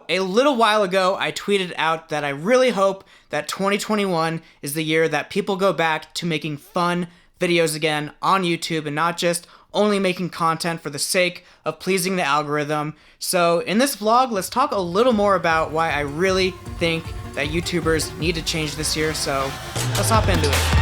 A little while ago, I tweeted out that I really hope that 2021 is the year that people go back to making fun videos again on YouTube and not just only making content for the sake of pleasing the algorithm. So in this vlog, let's talk a little more about why I really think that YouTubers need to change this year. So let's hop into it.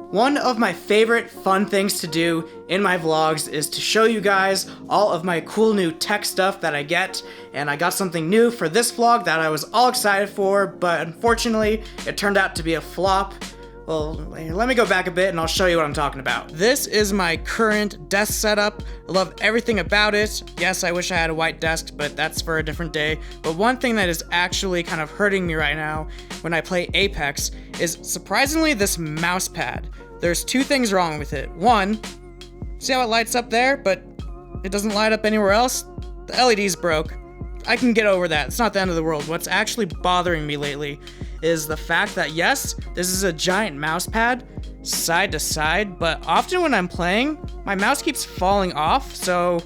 One of my favorite fun things to do in my vlogs is to show you guys all of my cool new tech stuff that I get, and I got something new for this vlog that I was all excited for, but unfortunately it turned out to be a flop. Well, let me go back a bit and I'll show you what I'm talking about. This is my current desk setup. I love everything about it. Yes, I wish I had a white desk, but that's for a different day. But one thing that is actually kind of hurting me right now when I play Apex is surprisingly this mouse pad. There's two things wrong with it. One, see how it lights up there, but it doesn't light up anywhere else? The LED's broke. I can get over that. It's not the end of the world. What's actually bothering me lately is the fact that, yes, this is a giant mouse pad, side to side, but often when I'm playing, my mouse keeps falling off, so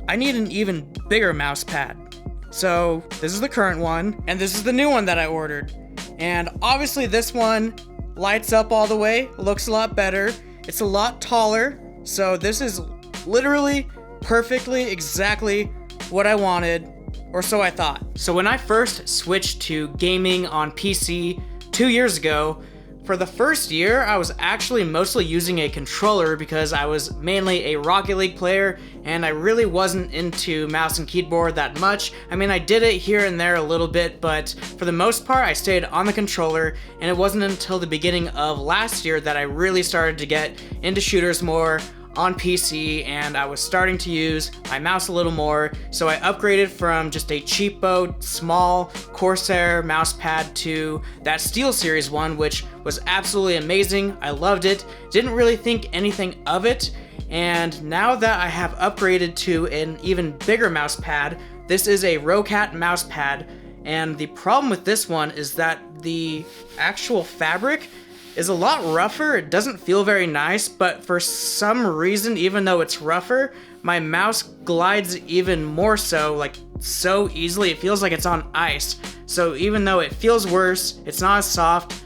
I need an even bigger mouse pad. So this is the current one, and this is the new one that I ordered. And obviously this one lights up all the way, looks a lot better, it's a lot taller, so this is literally, perfectly, exactly what I wanted, or so I thought. So when I first switched to gaming on PC 2 years ago, for the first year, I was actually mostly using a controller because I was mainly a Rocket League player and I really wasn't into mouse and keyboard that much. I mean, I did it here and there a little bit, but for the most part, I stayed on the controller, and it wasn't until the beginning of last year that I really started to get into shooters more on PC, and I was starting to use my mouse a little more, so I upgraded from just a cheapo, small Corsair mouse pad to that SteelSeries one, which was absolutely amazing. I loved it, didn't really think anything of it, and now that I have upgraded to an even bigger mouse pad, this is a Rocat mouse pad, and the problem with this one is that the actual fabric is a lot rougher. It doesn't feel very nice, but for some reason, even though it's rougher, my mouse glides even more so, like so easily. It feels like it's on ice. So even though it feels worse, it's not as soft,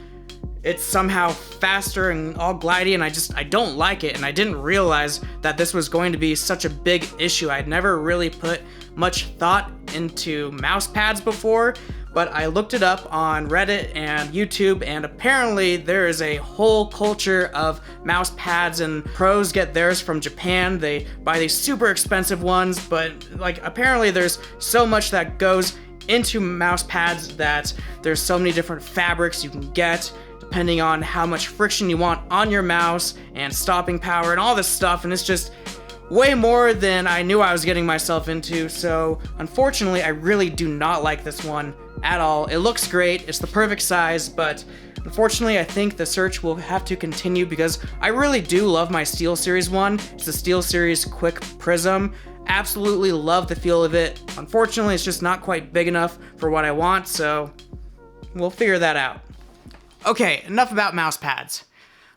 it's somehow faster and all glidey, and I don't like it, and I didn't realize that this was going to be such a big issue. I'd never really put much thought into mouse pads before, but I looked it up on Reddit and YouTube, and apparently there is a whole culture of mouse pads, and pros get theirs from Japan. They buy these super expensive ones, but like apparently there's so much that goes into mouse pads that there's so many different fabrics you can get depending on how much friction you want on your mouse and stopping power and all this stuff, and it's just way more than I knew I was getting myself into. So unfortunately, I really do not like this one at all. It looks great, it's the perfect size, but unfortunately I think the search will have to continue because I really do love my SteelSeries one. It's the SteelSeries Quick Prism. Absolutely love the feel of it. Unfortunately, it's just not quite big enough for what I want, so we'll figure that out. Okay, enough about mouse pads.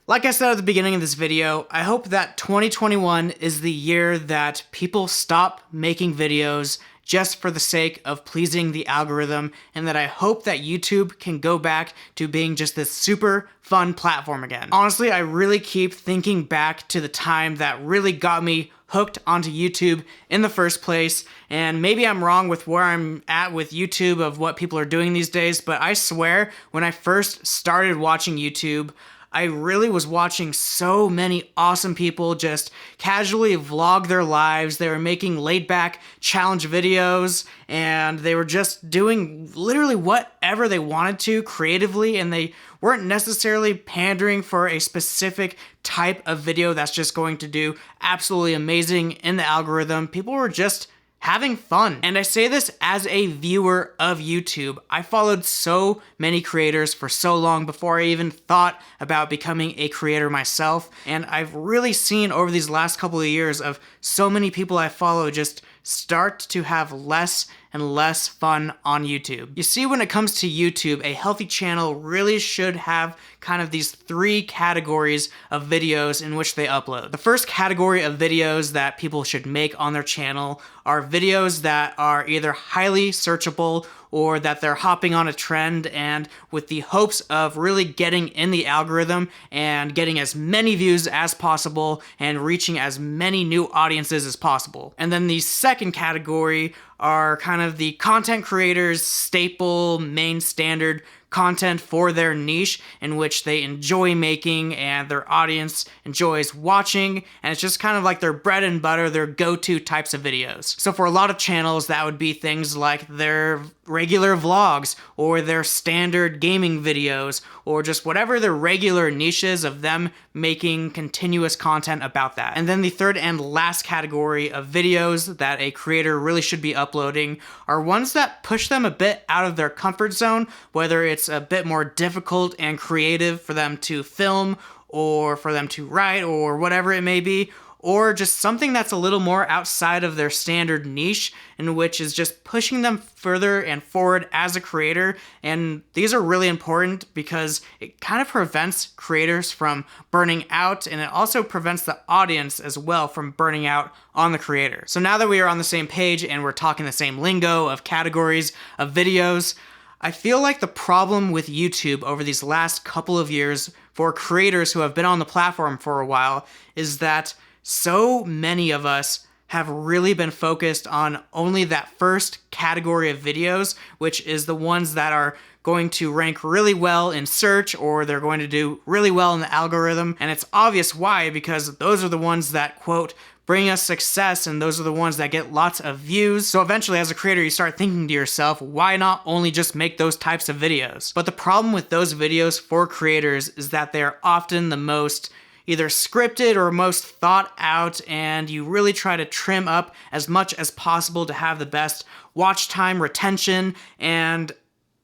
Like I said at the beginning of this video, I hope that 2021 is the year that people stop making videos just for the sake of pleasing the algorithm, and that I hope that YouTube can go back to being just this super fun platform again. Honestly, I really keep thinking back to the time that really got me hooked onto YouTube in the first place, and maybe I'm wrong with where I'm at with YouTube of what people are doing these days, but I swear when I first started watching YouTube, I really was watching so many awesome people just casually vlog their lives. They were making laid-back challenge videos, and they were just doing literally whatever they wanted to creatively, and they weren't necessarily pandering for a specific type of video that's just going to do absolutely amazing in the algorithm. People were just having fun. And I say this as a viewer of YouTube. I followed so many creators for so long before I even thought about becoming a creator myself. And I've really seen over these last couple of years of so many people I follow just start to have less and less fun on YouTube. You see, when it comes to YouTube, a healthy channel really should have kind of these three categories of videos in which they upload. The first category of videos that people should make on their channel are videos that are either highly searchable or that they're hopping on a trend and with the hopes of really getting in the algorithm and getting as many views as possible and reaching as many new audiences as possible. And then the second category are kind of the content creators' staple, main standard content for their niche in which they enjoy making and their audience enjoys watching, and it's just kind of like their bread and butter, their go-to types of videos. So for a lot of channels, that would be things like their regular vlogs or their standard gaming videos or just whatever their regular niches of them making continuous content about that. And then the third and last category of videos that a creator really should be uploading are ones that push them a bit out of their comfort zone, whether it's a bit more difficult and creative for them to film or for them to write or whatever it may be, or just something that's a little more outside of their standard niche, in which is just pushing them further and forward as a creator. And these are really important because it kind of prevents creators from burning out, and it also prevents the audience as well from burning out on the creator. So now that we are on the same page and we're talking the same lingo of categories of videos, I feel like the problem with YouTube over these last couple of years for creators who have been on the platform for a while is that so many of us have really been focused on only that first category of videos, which is the ones that are going to rank really well in search or they're going to do really well in the algorithm. And it's obvious why, because those are the ones that, quote, bring us success, and those are the ones that get lots of views. So eventually as a creator you start thinking to yourself, why not only just make those types of videos? But the problem with those videos for creators is that they're often the most either scripted or most thought out, and you really try to trim up as much as possible to have the best watch time retention, and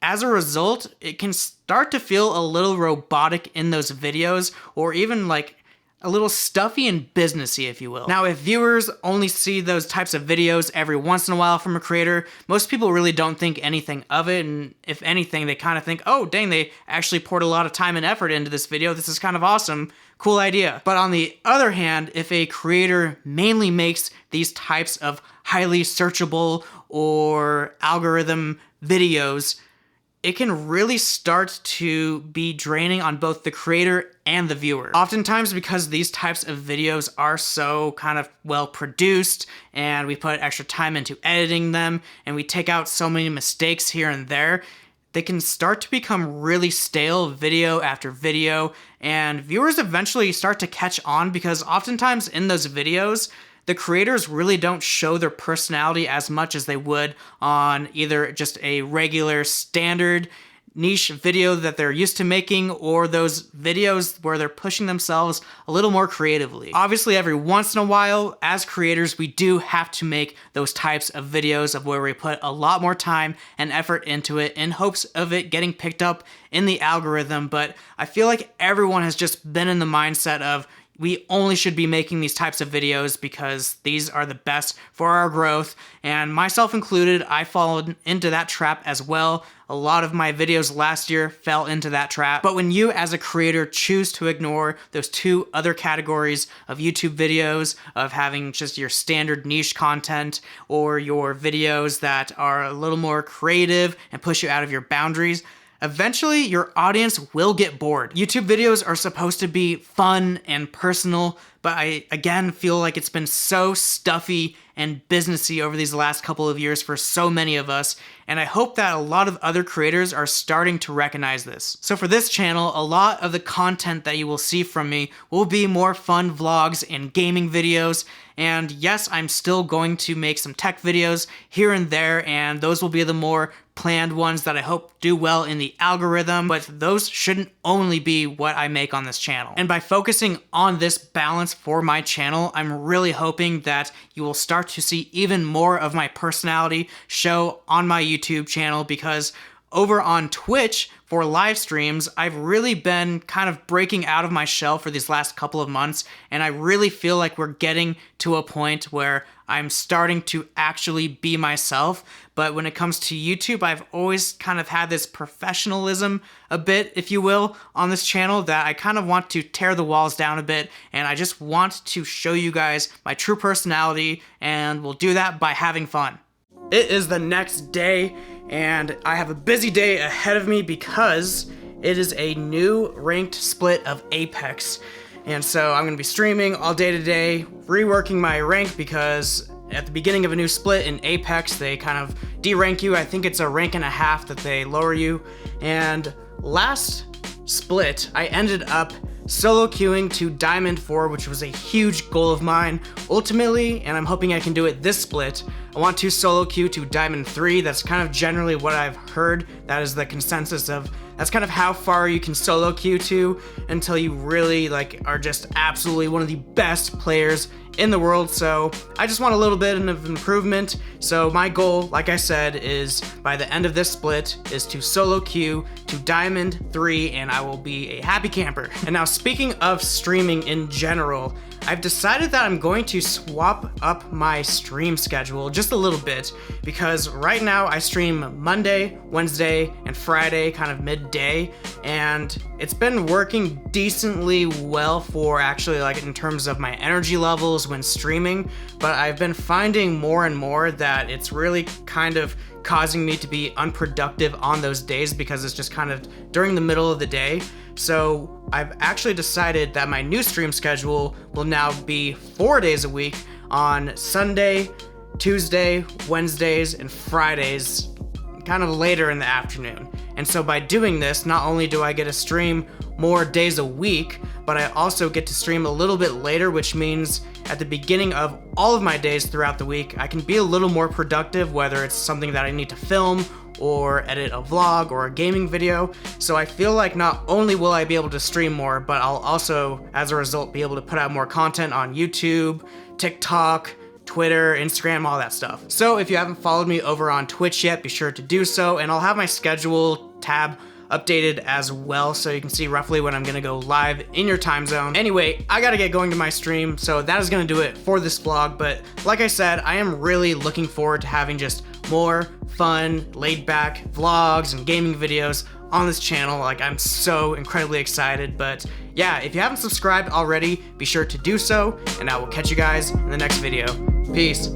as a result, it can start to feel a little robotic in those videos, or even like a little stuffy and businessy, if you will. Now, if viewers only see those types of videos every once in a while from a creator, most people really don't think anything of it, and if anything, they kind of think, oh, dang, they actually poured a lot of time and effort into this video, this is kind of awesome, cool idea. But on the other hand, if a creator mainly makes these types of highly searchable or algorithm videos, it can really start to be draining on both the creator and the viewer. Oftentimes, because these types of videos are so kind of well produced and we put extra time into editing them and we take out so many mistakes here and there, they can start to become really stale video after video, and viewers eventually start to catch on because oftentimes in those videos, the creators really don't show their personality as much as they would on either just a regular standard niche video that they're used to making, or those videos where they're pushing themselves a little more creatively. Obviously, every once in a while, as creators, we do have to make those types of videos of where we put a lot more time and effort into it in hopes of it getting picked up in the algorithm, but I feel like everyone has just been in the mindset of we only should be making these types of videos because these are the best for our growth, and myself included, I followed into that trap as well. A lot of my videos last year fell into that trap. But when you as a creator choose to ignore those two other categories of YouTube videos, of having just your standard niche content or your videos that are a little more creative and push you out of your boundaries, eventually your audience will get bored. YouTube videos are supposed to be fun and personal, but I, again, feel like it's been so stuffy and businessy over these last couple of years for so many of us, and I hope that a lot of other creators are starting to recognize this. So for this channel, a lot of the content that you will see from me will be more fun vlogs and gaming videos, and yes, I'm still going to make some tech videos here and there, and those will be the more planned ones that I hope do well in the algorithm, but those shouldn't only be what I make on this channel. And by focusing on this balance for my channel, I'm really hoping that you will start to see even more of my personality show on my YouTube channel, because over on Twitch for live streams, I've really been kind of breaking out of my shell for these last couple of months, and I really feel like we're getting to a point where I'm starting to actually be myself. But when it comes to YouTube, I've always kind of had this professionalism a bit, if you will, on this channel that I kind of want to tear the walls down a bit, and I just want to show you guys my true personality, and we'll do that by having fun. It is the next day, and I have a busy day ahead of me because it is a new ranked split of Apex. And so I'm going to be streaming all day today, reworking my rank because at the beginning of a new split in Apex, they kind of de-rank you. I think it's a rank and a half that they lower you. And last split, I ended up solo queuing to Diamond 4, which was a huge goal of mine ultimately, and I'm hoping I can do it this split. I want to solo queue to Diamond 3. That's kind of generally what I've heard. That is the consensus of, that's kind of how far you can solo queue to until you really are just absolutely one of the best players in the world. So I just want a little bit of improvement. So my goal, like I said, is by the end of this split is to solo queue to Diamond 3, and I will be a happy camper. And now speaking of streaming in general, I've decided that I'm going to swap up my stream schedule just a little bit, because right now I stream Monday, Wednesday, and Friday kind of midday, and it's been working decently well for actually in terms of my energy levels when streaming, but I've been finding more and more that it's really kind of causing me to be unproductive on those days because it's just kind of during the middle of the day. So I've actually decided that my new stream schedule will now be 4 days a week on Sunday, Tuesday, Wednesdays, and Fridays, kind of later in the afternoon. And so by doing this, not only do I get to stream more days a week, but I also get to stream a little bit later, which means at the beginning of all of my days throughout the week, I can be a little more productive, whether it's something that I need to film or edit a vlog or a gaming video. So I feel like not only will I be able to stream more, but I'll also, as a result, be able to put out more content on YouTube, TikTok, Twitter, Instagram, all that stuff. So if you haven't followed me over on Twitch yet, be sure to do so, and I'll have my schedule tab updated as well, so you can see roughly when I'm gonna go live in your time zone. Anyway, I gotta get going to my stream, so that is gonna do it for this vlog. But like I said, I am really looking forward to having just more fun, laid-back vlogs and gaming videos on this channel. I'm so incredibly excited. But yeah, if you haven't subscribed already, be sure to do so, and I will catch you guys in the next video. Peace.